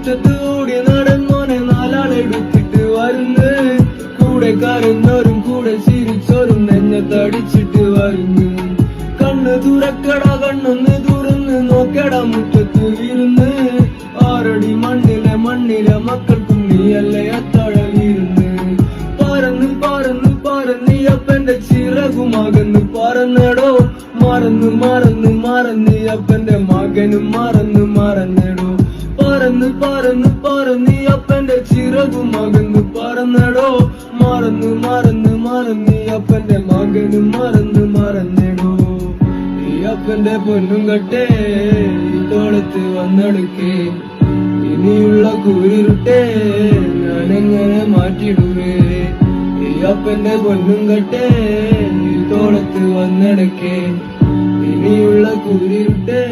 മുറ്റത്തൂടി നടന്നോനെ നാലാളെടുത്തിട്ട് വരുന്നു. കൂടെ കരഞ്ഞോരും കൂടെ ചിരിച്ചോരും നെഞ്ഞത്തടിച്ചിട്ട് വരുന്നു. കണ്ണ് തുറക്കട കണ്ണൊന്ന് തുറന്ന് നോക്കട മുറ്റത്ത് ഇരുന്ന്. ആറടി മണ്ണിലെ മക്കൾക്കും നീയല്ലേ അത്താഴ വീരുന്ന്. പറന്ന് പറന്ന് പറന്ന് അപ്പന്റെ ചിറകുമകന്ന് പറന്നടോ. മറന്ന് അപ്പന്റെ മകനും മറന്നെടോ. പറന്ന് പറന്ന് പറന്ന് അപ്പന്റെ ചിറകുമകന്ന് പറന്നടോ. മറന്ന് അപ്പന്റെ മകനും മറന്നെടോ. ഈ അപ്പന്റെ പൊന്നും കട്ടേ ഈ തോളത്ത് വന്നെടുക്കേ. ഇനിയുള്ള കൂരിരുട്ടേ ഞാനെങ്ങനെ മാറ്റിടുവേ. ഈ അപ്പന്റെ പൊന്നും കട്ടേ ഈ തോളത്ത് വന്നെടുക്കേ. ഇനിയുള്ള കൂരിരുട്ടേ